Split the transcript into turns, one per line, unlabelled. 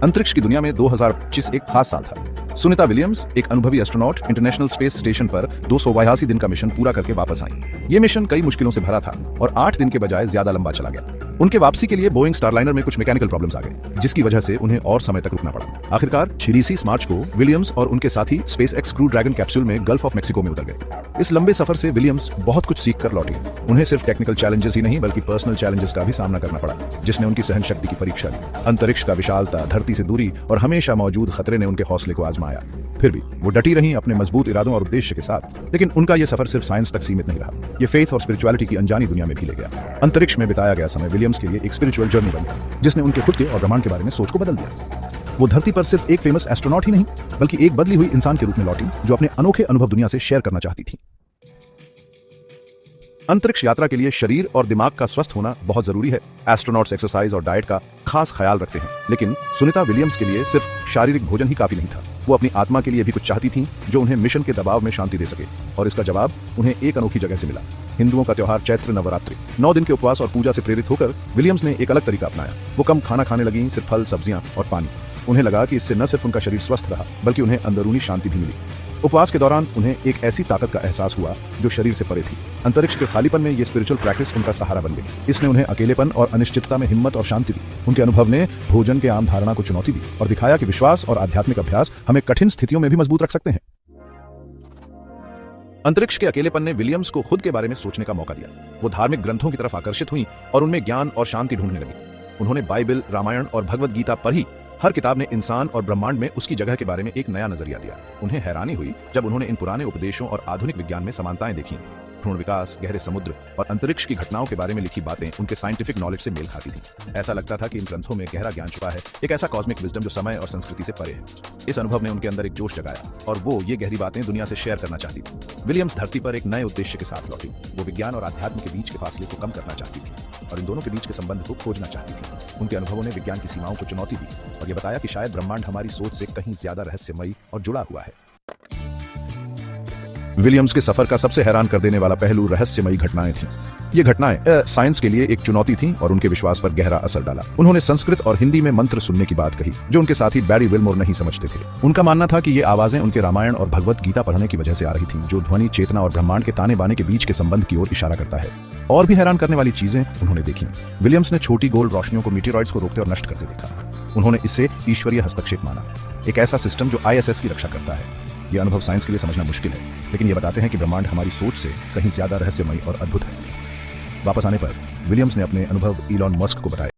अंतरिक्ष की दुनिया में 2025 एक खास साल था। सुनीता विलियम्स, एक अनुभवी एस्ट्रोनॉट, इंटरनेशनल स्पेस स्टेशन पर 282 दिन का मिशन पूरा करके वापस आई। ये मिशन कई मुश्किलों से भरा था और 8 दिन के बजाय ज्यादा लंबा चला गया। उनके वापसी के लिए बोइंग स्टारलाइनर में कुछ मैकेनिकल प्रॉब्लम्स आ गए, जिसकी वजह से उन्हें और समय तक रुकना पड़ा। आखिरकार 26 मार्च को विलियम्स और उनके साथी space x crew dragon capsule में गल्फ ऑफ मेक्सिको में उतर गए। इस लंबे सफर से विलियम्स बहुत कुछ सीख कर लौटी। उन्हें सिर्फ टेक्निकल चैलेंजेस ही नहीं बल्कि पर्सनल चैलेंजेस का भी सामना करना पड़ा, जिसने उनकी सहन शक्ति की परीक्षा ली। अंतरिक्ष का विशालता, धरती से दूरी और हमेशा मौजूद खतरे ने उनके हौसले को आजमाया। फिर भी वो डटी रही अपने मजबूत इरादों और उद्देश्य के साथ। लेकिन उनका यह सफर सिर्फ साइंस तक सीमित नहीं रहा, ये फेथ और स्पिरिचुअलिटी की अनजानी दुनिया में भी ले गया। अंतरिक्ष में बिताया गया समय विलियम्स के लिए एक स्पिरिचुअल जर्नी बन गया, जिसने उनके खुद के और ब्रह्मांड के बारे में सोच को बदल दिया। वो धरती पर सिर्फ एक फेमस एस्ट्रोनॉट ही नहीं बल्कि एक बदली हुई इंसान के रूप में लौटी, जो अपने अनोखे अनुभव दुनिया से शेयर करना चाहती थी। अंतरिक्ष यात्रा के लिए शरीर और दिमाग का स्वस्थ होना बहुत जरूरी है। एस्ट्रोनॉट्स एक्सरसाइज और डाइट का खास ख्याल रखते हैं, लेकिन सुनीता विलियम्स के लिए सिर्फ शारीरिक भोजन ही काफी नहीं था। वो अपनी आत्मा के लिए भी कुछ चाहती थीं, जो उन्हें मिशन के दबाव में शांति दे सके। और इसका जवाब उन्हें एक अनोखी जगह से मिला। हिंदुओं का त्योहार चैत्र नवरात्रि। 9 दिन के उपवास और पूजा से प्रेरित होकर विलियम्स ने एक अलग तरीका अपनाया। वो कम खाना खाने लगी, सिर्फ फल, सब्जियां और पानी। उन्हें लगा कि इससे न सिर्फ उनका शरीर स्वस्थ रहा बल्कि उन्हें अंदरूनी शांति भी मिली। उपवास के दौरान उन्हें एक ऐसी ताकत का एहसास हुआ जो शरीर से परे थी। अंतरिक्ष के खालीपन में ये स्पिरिचुअल प्रैक्टिस उनका सहारा बन गई। इसने उन्हें अकेलेपन और अनिश्चितता में हिम्मत और शांति दी। उनके अनुभव ने भोजन के आम धारणा को चुनौती दी और दिखाया कि विश्वास और आध्यात्मिक अभ्यास हमें कठिन स्थितियों में भी मजबूत रख सकते हैं। अंतरिक्ष के अकेलेपन ने विलियम्स को खुद के बारे में सोचने का मौका दिया। वो धार्मिक ग्रंथों की तरफ आकर्षित हुई और उनमें ज्ञान और शांति ढूंढने लगी। उन्होंने बाइबल, रामायण और भगवद गीता पढ़ी। हर किताब ने इंसान और ब्रह्मांड में उसकी जगह के बारे में एक नया नजरिया दिया। उन्हें हैरानी हुई जब उन्होंने इन पुराने उपदेशों और आधुनिक विज्ञान में समानताएं देखी। भ्रूण विकास, गहरे समुद्र और अंतरिक्ष की घटनाओं के बारे में लिखी बातें उनके साइंटिफिक नॉलेज से मेल खाती थी। ऐसा लगता था कि इन ग्रंथों में गहरा ज्ञान छुपा है, एक ऐसा कॉस्मिक विजडम जो समय और संस्कृति से परे है। इस अनुभव ने उनके अंदर एक जोश जगाया और वो ये गहरी बातें दुनिया से शेयर करना चाहती थी। विलियम्स धरती पर एक नए उद्देश्य के साथ लौटी। वो विज्ञान और अध्यात्म के बीच के फासले को कम करना चाहती थी और इन दोनों के बीच के संबंध को खोजना चाहती थी। उनके अनुभवों ने विज्ञान की सीमाओं को चुनौती दी और ये बताया कि शायद ब्रह्मांड हमारी सोच से कहीं ज्यादा रहस्यमयी और जुड़ा हुआ है। विलियम्स के सफर का सबसे हैरान कर देने वाला पहलू रहस्यमयी घटनाएं थीं। ये घटनाएं साइंस के लिए एक चुनौती थीं और उनके विश्वास पर गहरा असर डाला। उन्होंने संस्कृत और हिंदी में मंत्र सुनने की बात कही, जो उनके साथी बैरी विलमोर नहीं समझते थे। उनका मानना था कि ये आवाजें उनके रामायण और भगवत गीता पढ़ने की वजह से आ रही थीं, जो ध्वनि, चेतना और ब्रह्मांड के ताने बाने के बीच के संबंध की ओर इशारा करता है। और भी हैरान करने वाली चीजें उन्होंने देखी। विलियम्स ने छोटी गोल रोशनियों को मीटेरॉइड्स को रोकते और नष्ट करते देखा। उन्होंने इससे ईश्वरीय हस्तक्षेप माना, एक ऐसा सिस्टम जो ISS की रक्षा करता है। यह अनुभव साइंस के लिए समझना मुश्किल है, लेकिन ये बताते हैं कि ब्रह्मांड हमारी सोच से कहीं ज्यादा रहस्यमयी और अद्भुत है। वापस आने पर विलियम्स ने अपने अनुभव इलॉन मस्क को बताया।